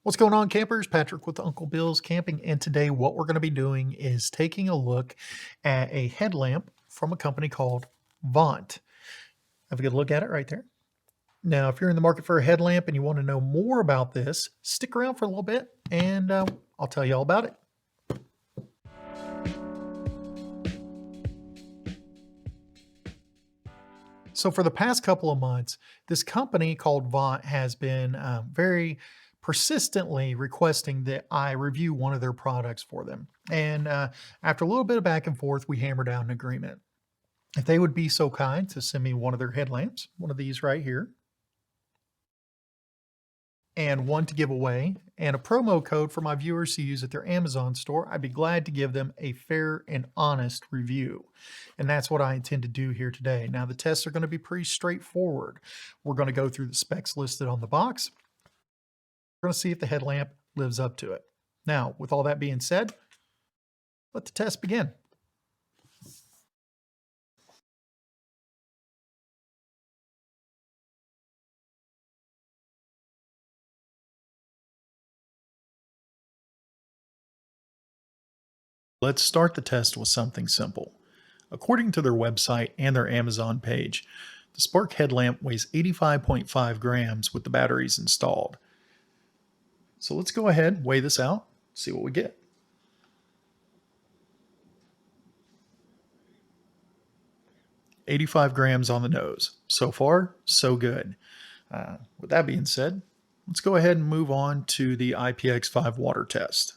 What's going on, campers? Patrick with Uncle Bill's Camping, and today what we're going to be doing is taking a look at a headlamp from a company called Vont. Have a good look at it right there. Now, if you're in the market for a headlamp and you want to know more about this, stick around for a little bit and I'll tell you all about it. So for the past couple of months, this company called Vont has been very persistently requesting that I review one of their products for them. And after a little bit of back and forth, we hammered out an agreement. If they would be so kind to send me one of their headlamps, one of these right here, and one to give away, and a promo code for my viewers to use at their Amazon store, I'd be glad to give them a fair and honest review. And that's what I intend to do here today. Now, the tests are going to be pretty straightforward. We're going to go through the specs listed on the box. We're going to see if the headlamp lives up to it. Now, with all that being said, let the test begin. Let's start the test with something simple. According to their website and their Amazon page, the Spark headlamp weighs 85.5 grams with the batteries installed. So let's go ahead, weigh this out, see what we get. 85 grams on the nose. So far, so good. With that being said, let's go ahead and move on to the IPX5 water test.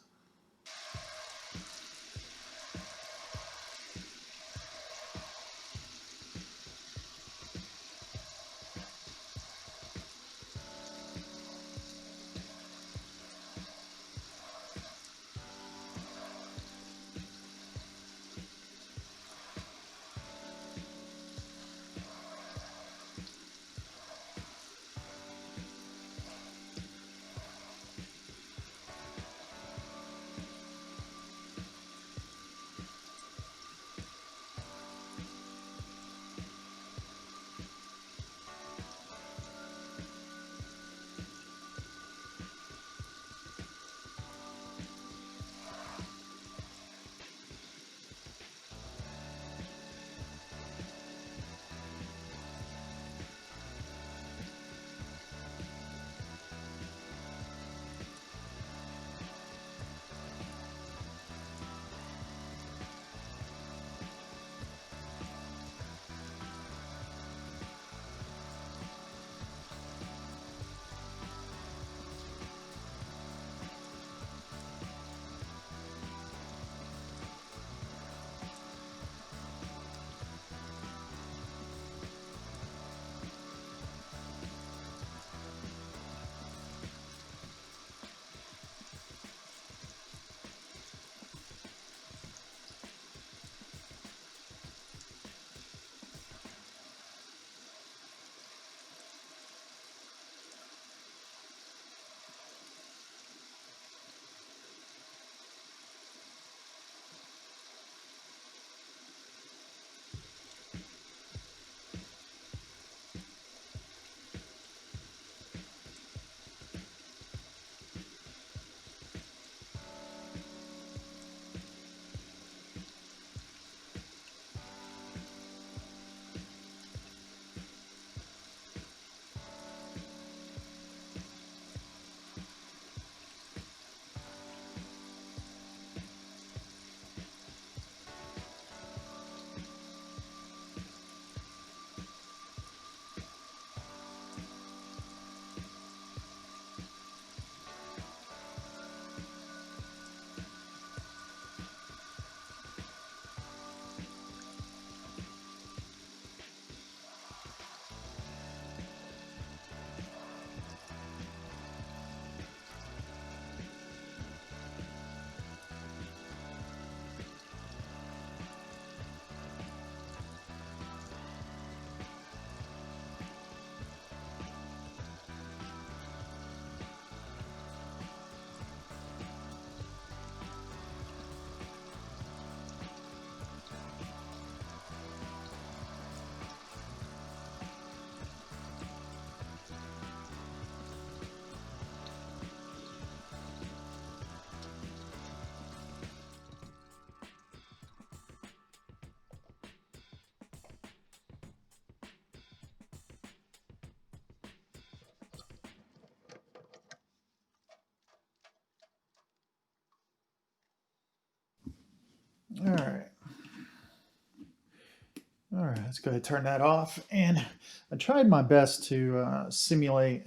right, let's go ahead and turn that off. And I tried my best to simulate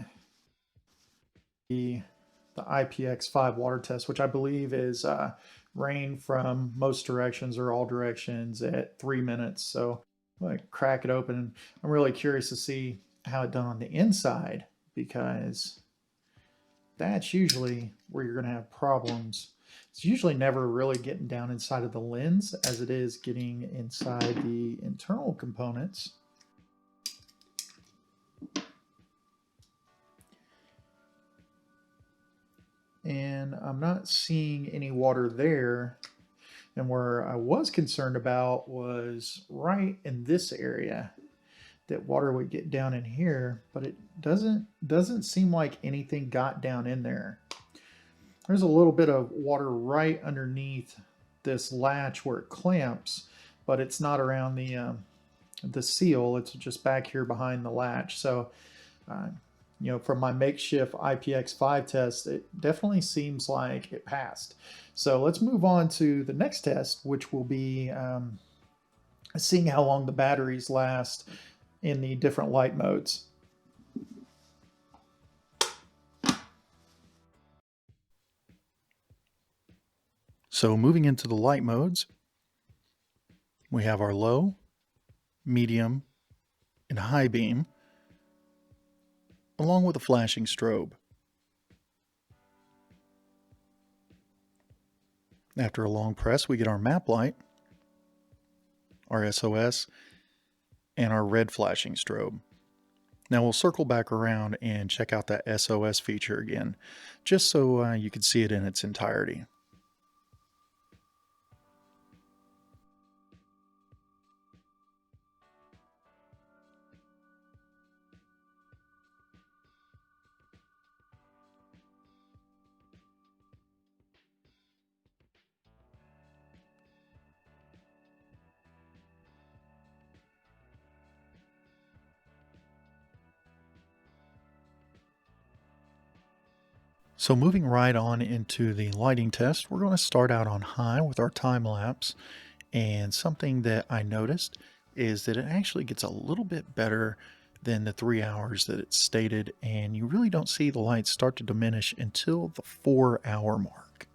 the IPX5 water test, which I believe is rain from most directions or all directions at 3 minutes. So I'm going to crack it open. I'm really curious to see how it done on the inside, because that's usually where you're going to have problems. It's usually never really getting down inside of the lens as it is getting inside the internal components. And I'm not seeing any water there. And where I was concerned about was right in this area, that water would get down in here, but it doesn't seem like anything got down in there. There's a little bit of water right underneath this latch where it clamps, but it's not around the seal. It's just back here behind the latch. So you know, from my makeshift IPX5 test, it definitely seems like it passed. So let's move on to the next test, which will be seeing how long the batteries last in the different light modes. So moving into the light modes, we have our low, medium, and high beam, along with a flashing strobe. After a long press, we get our map light, our SOS, and our red flashing strobe. Now we'll circle back around and check out that SOS feature again, just so you can see it in its entirety. So moving right on into the lighting test, we're going to start out on high with our time lapse. And something that I noticed is that it actually gets a little bit better than the 3 hours that it's stated, and you really don't see the lights start to diminish until the 4-hour mark.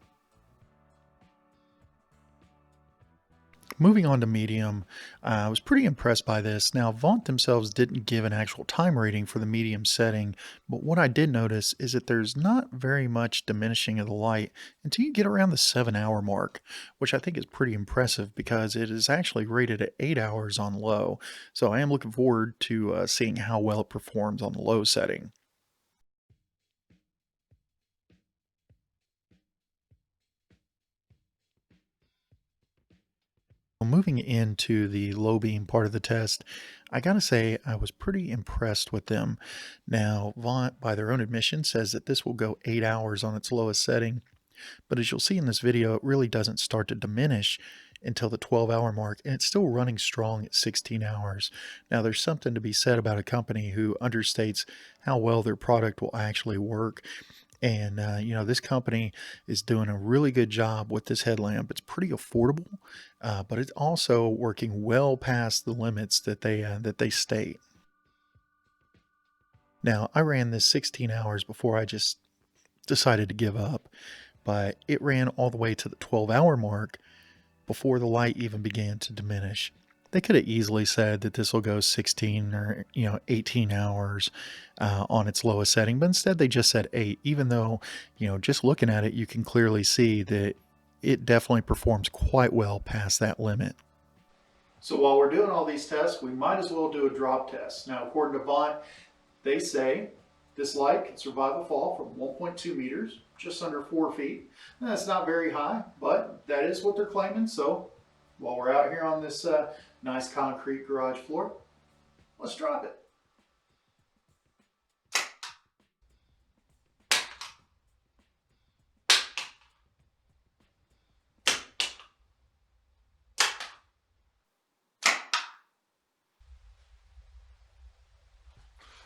Moving on to medium, I was pretty impressed by this. Now, Vont themselves didn't give an actual time rating for the medium setting, but what I did notice is that there's not very much diminishing of the light until you get around the 7-hour mark, which I think is pretty impressive because it is actually rated at 8 hours on low. So I am looking forward to seeing how well it performs on the low setting. Well, moving into the low beam part of the test, I gotta say I was pretty impressed with them. Now, Vaunt, by their own admission, says that this will go 8 hours on its lowest setting, but as you'll see in this video, it really doesn't start to diminish until the 12-hour mark, and it's still running strong at 16 hours. Now, there's something to be said about a company who understates how well their product will actually work. And, you know, this company is doing a really good job with this headlamp. It's pretty affordable, but it's also working well past the limits that they state. Now, I ran this 16 hours before I just decided to give up, but it ran all the way to the 12-hour mark before the light even began to diminish. They could have easily said that this will go 16 or 18 hours on its lowest setting, but instead they just said 8, even though, just looking at it, you can clearly see that it definitely performs quite well past that limit. So while we're doing all these tests, we might as well do a drop test. Now, according to Vaunt, they say this light can survive a fall from 1.2 meters, just under 4 feet. Now, that's not very high, but that is what they're claiming. So while we're out here on this nice concrete garage floor, let's drop it.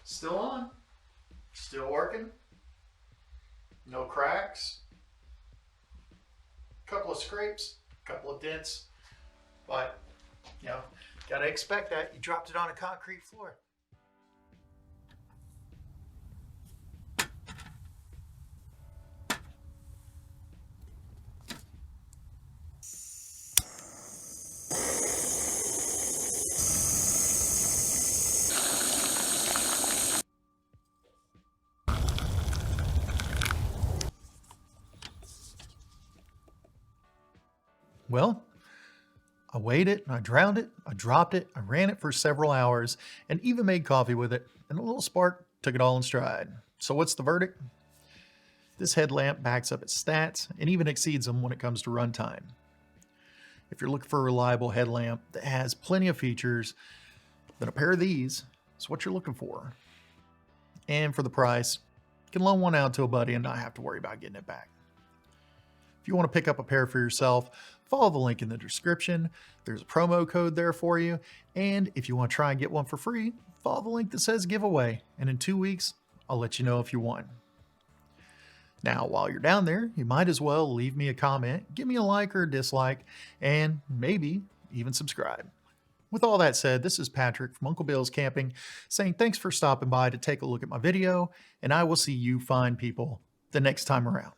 Still on, still working, no cracks, couple of scrapes, couple of dents, but Gotta expect that. You dropped it on a concrete floor. Well, I weighed it, I drowned it, I dropped it, I ran it for several hours, and even made coffee with it, and a little spark took it all in stride. So what's the verdict? This headlamp backs up its stats and even exceeds them when it comes to runtime. If you're looking for a reliable headlamp that has plenty of features, then a pair of these is what you're looking for. And for the price, you can loan one out to a buddy and not have to worry about getting it back. If you want to pick up a pair for yourself, follow the link in the description. There's a promo code there for you. And if you want to try and get one for free, follow the link that says giveaway. And in 2 weeks, I'll let you know if you won. Now, while you're down there, you might as well leave me a comment, give me a like or a dislike, and maybe even subscribe. With all that said, this is Patrick from Uncle Bill's Camping saying thanks for stopping by to take a look at my video, and I will see you fine people the next time around.